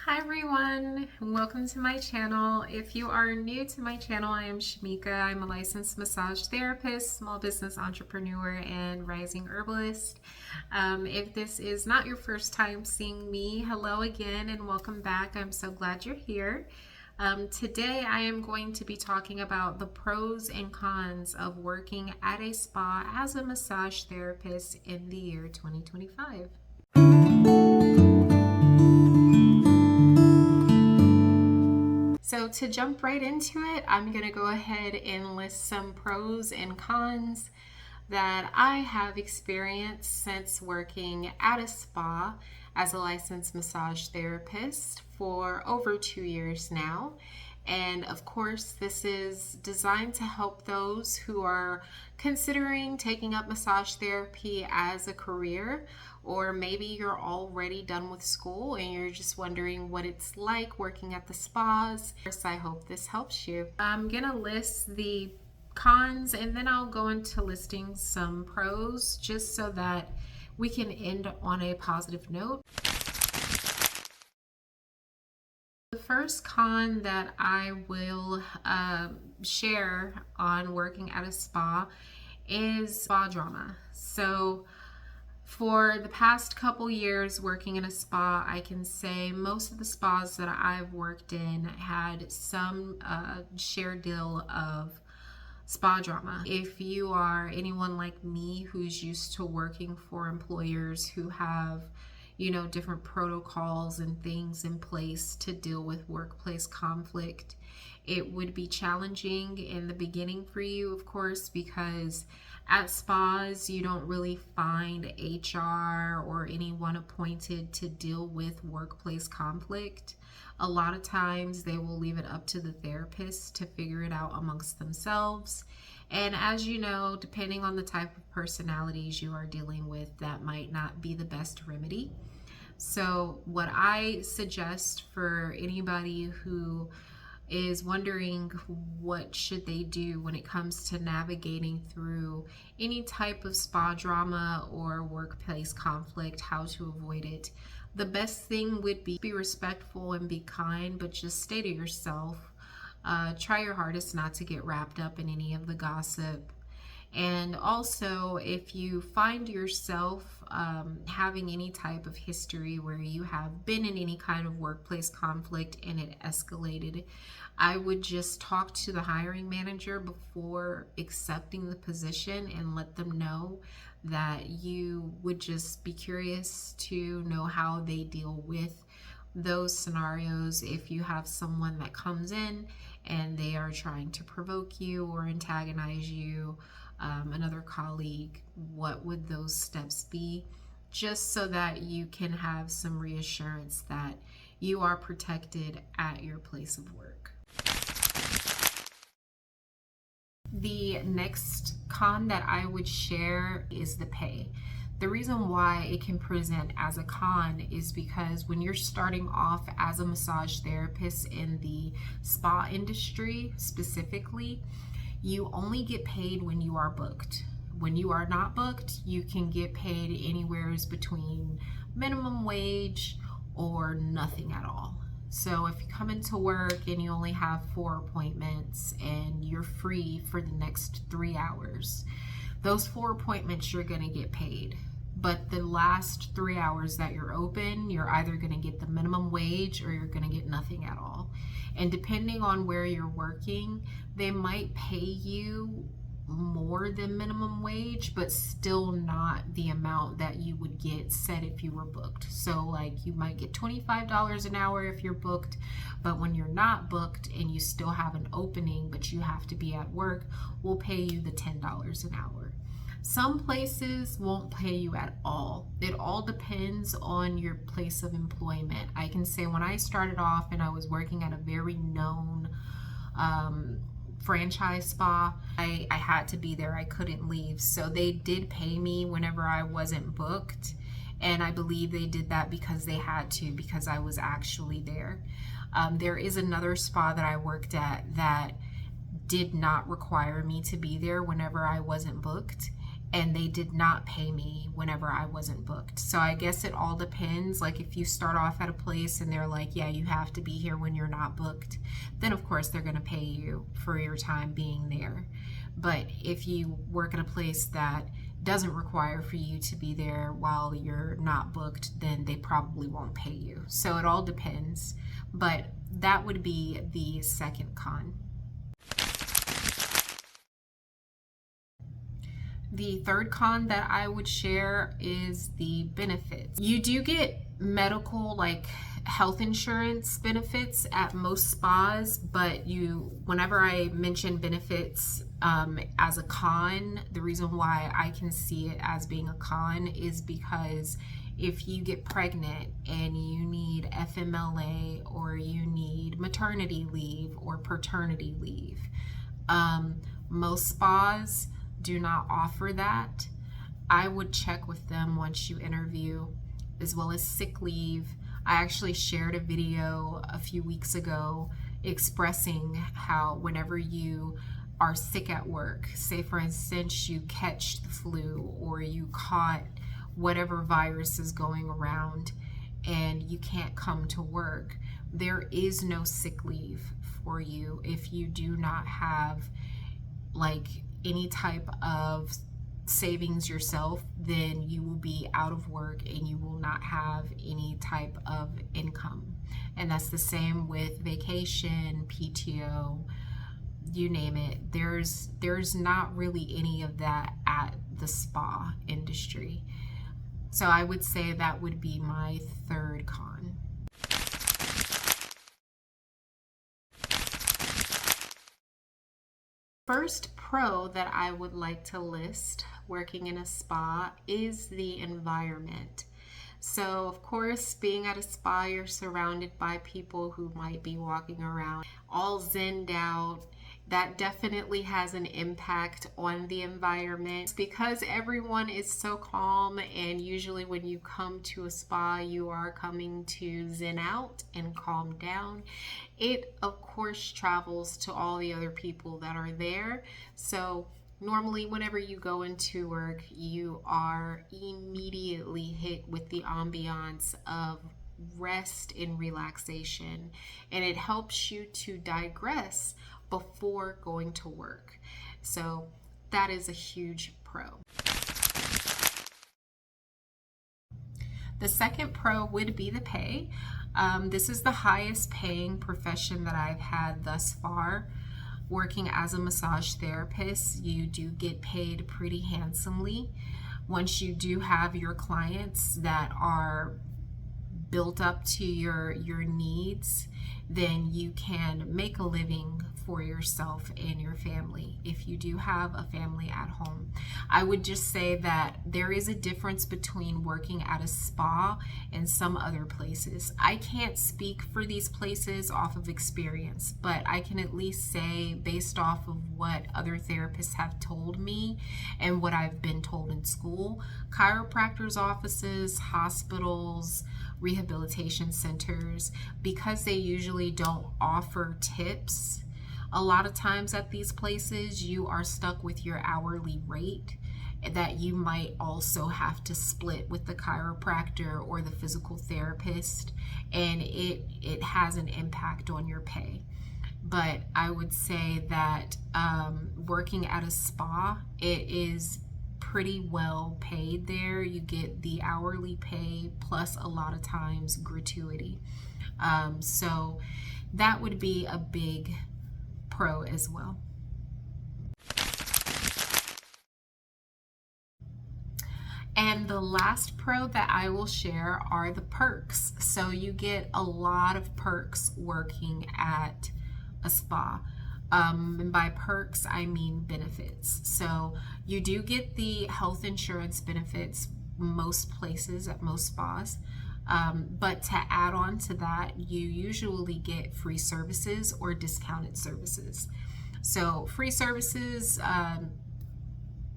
Hi everyone, welcome to my channel. If you are new to my channel, I am Shamika. I'm a licensed massage therapist, small business entrepreneur, and rising herbalist. If this is not your first time seeing me, hello again and welcome back. I'm so glad you're here. Today I am going to be talking about the pros and cons of working at a spa as a massage therapist in the year 2025. So to jump right into it, I'm going to go ahead and list some pros and cons that I have experienced since working at a spa as a licensed massage therapist for over 2 years now. And of course, this is designed to help those who are considering taking up massage therapy as a career, or maybe you're already done with school and you're just wondering what it's like working at the spas. First, I hope this helps you. I'm gonna list the cons and then I'll go into listing some pros just so that we can end on a positive note. The first con that I will share on working at a spa is spa drama. So for the past couple years working in a spa, I can say most of the spas that I've worked in had some shared deal of spa drama. If you are anyone like me who's used to working for employers who have different protocols and things in place to deal with workplace conflict, it would be challenging in the beginning for you, of course, because at spas you don't really find HR or anyone appointed to deal with workplace conflict. A lot of times they will leave it up to the therapist to figure it out amongst themselves. And as you know, depending on the type of personalities you are dealing with, that might not be the best remedy. So what I suggest for anybody who is wondering what should they do when it comes to navigating through any type of spa drama or workplace conflict, how to avoid it, the best thing would be respectful and be kind, but just stay to yourself. Try your hardest not to get wrapped up in any of the gossip. And also, if you find yourself having any type of history where you have been in any kind of workplace conflict and it escalated, I would just talk to the hiring manager before accepting the position and let them know that you would just be curious to know how they deal with those scenarios. If you have someone that comes in and they are trying to provoke you or antagonize you, another colleague, what would those steps be? Just so that you can have some reassurance that you are protected at your place of work. The next con that I would share is the pay. The reason why it can present as a con is because when you're starting off as a massage therapist in the spa industry specifically, you only get paid when you are booked. When you are not booked, you can get paid anywhere between minimum wage or nothing at all. So if you come into work and you only have 4 appointments and you're free for the next 3 hours, those 4 appointments you're going to get paid. But the last 3 hours that you're open, you're either going to get the minimum wage or you're going to get nothing at all. And depending on where you're working, they might pay you more than minimum wage, but still not the amount that you would get said if you were booked. So like you might get $25 an hour if you're booked, but when you're not booked and you still have an opening but you have to be at work, we'll pay you the $10 an hour. Some places won't pay you at all. It all depends on your place of employment. I can say when I started off and I was working at a very known franchise spa, I had to be there. I couldn't leave. So they did pay me whenever I wasn't booked. And I believe they did that because they had to, because I was actually there. There is another spa that I worked at that did not require me to be there whenever I wasn't booked. and they did not pay me whenever I wasn't booked. So I guess it all depends. Like if you start off at a place and they're like, yeah, you have to be here when you're not booked, then of course they're going to pay you for your time being there. But if you work at a place that doesn't require for you to be there while you're not booked, then they probably won't pay you. So it all depends. But that would be the second con. The third con that I would share is the benefits. You do get medical, like health insurance benefits at most spas, but whenever I mention benefits as a con, the reason why I can see it as being a con is because if you get pregnant and you need FMLA or you need maternity leave or paternity leave, most spas do not offer that. I would check with them once you interview, as well as sick leave. I actually shared a video a few weeks ago expressing how whenever you are sick at work, say for instance you catch the flu or you caught whatever virus is going around and you can't come to work, there is no sick leave for you if you do not have like any type of savings yourself. Then you will be out of work and you will not have any type of income. And that's the same with vacation, PTO, you name it. There's not really any of that at the spa industry. So I would say that would be my third con. First pro that I would like to list working in a spa is the environment. So of course, being at a spa, you're surrounded by people who might be walking around all zenned out. That definitely has an impact on the environment because everyone is so calm, and usually when you come to a spa, you are coming to zen out and calm down. It of course travels to all the other people that are there. So normally whenever you go into work, you are immediately hit with the ambiance of rest and relaxation, and it helps you to digress before going to work. So that is a huge pro. The second pro would be the pay. This is the highest paying profession that I've had thus far. Working as a massage therapist, you do get paid pretty handsomely. Once you do have your clients that are built up to your needs, then you can make a living for yourself and your family if you do have a family at home. I would just say that there is a difference between working at a spa and some other places. I can't speak for these places off of experience, but I can at least say based off of what other therapists have told me and what I've been told in school, chiropractors' offices, hospitals, rehabilitation centers, because they usually don't offer tips, a lot of times at these places you are stuck with your hourly rate that you might also have to split with the chiropractor or the physical therapist, and it has an impact on your pay. But I would say that working at a spa, it is pretty well paid there. You get the hourly pay plus a lot of times gratuity. So that would be a big pro as well. And the last pro that I will share are the perks. So you get a lot of perks working at a spa. And by perks, I mean benefits. So you do get the health insurance benefits most places at most spas. But to add on to that, you usually get free services or discounted services. So free services,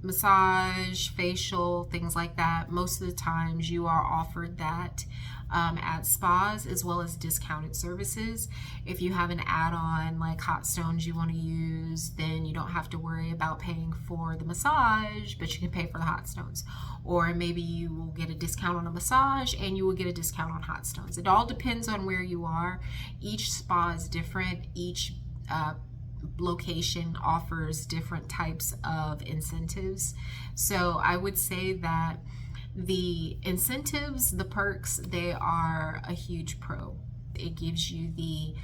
massage, facial, things like that. Most of the times you are offered that at spas, as well as discounted services. If you have an add-on like hot stones you want to use, then you don't have to worry about paying for the massage, but you can pay for the hot stones. Or maybe you will get a discount on a massage and you will get a discount on hot stones. It all depends on where you are. Each spa is different. Each location offers different types of incentives. So I would say that the incentives, the perks, they are a huge pro. It gives you the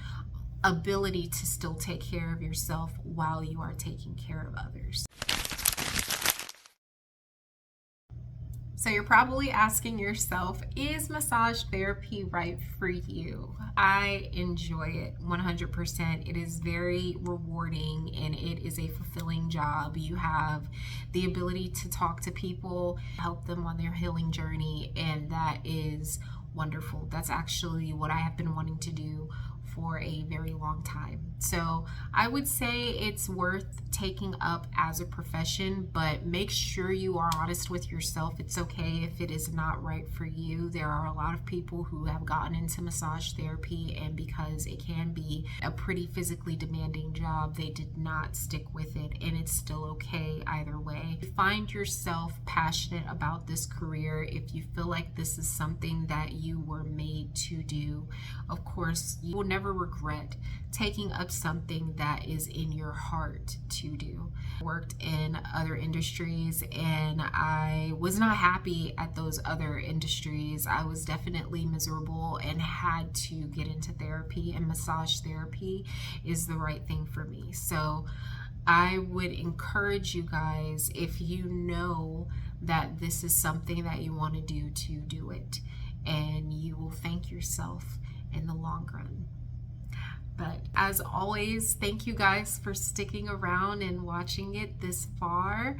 ability to still take care of yourself while you are taking care of others. So you're probably asking yourself, is massage therapy right for you? I enjoy it 100%. It is very rewarding and it is a fulfilling job. You have the ability to talk to people, help them on their healing journey, and that is wonderful. That's actually what I have been wanting to do for a very long time. So I would say it's worth taking up as a profession, but make sure you are honest with yourself. It's okay if it is not right for you. There are a lot of people who have gotten into massage therapy, and because it can be a pretty physically demanding job, they did not stick with it, and it's still okay either way. If you find yourself passionate about this career, if you feel like this is something that you were made to do, of course, you will never regret taking up something that is in your heart to do. I worked in other industries and I was not happy at those other industries. I was definitely miserable and had to get into therapy, and massage therapy is the right thing for me. So I would encourage you guys, if you know that this is something that you want to do it, and you will thank yourself in the long run. But as always, thank you guys for sticking around and watching it this far.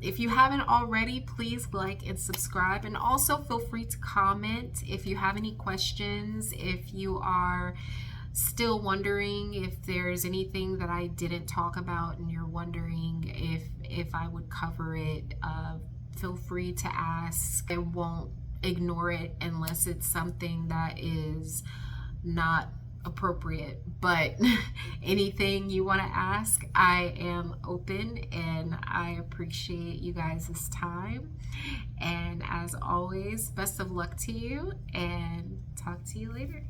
If you haven't already, please like and subscribe, and also feel free to comment if you have any questions. If you are still wondering if there's anything that I didn't talk about and you're wondering if I would cover it, feel free to ask. I won't ignore it unless it's something that is not appropriate, but anything you want to ask, I am open, and I appreciate you guys' time. And as always, best of luck to you, and talk to you later.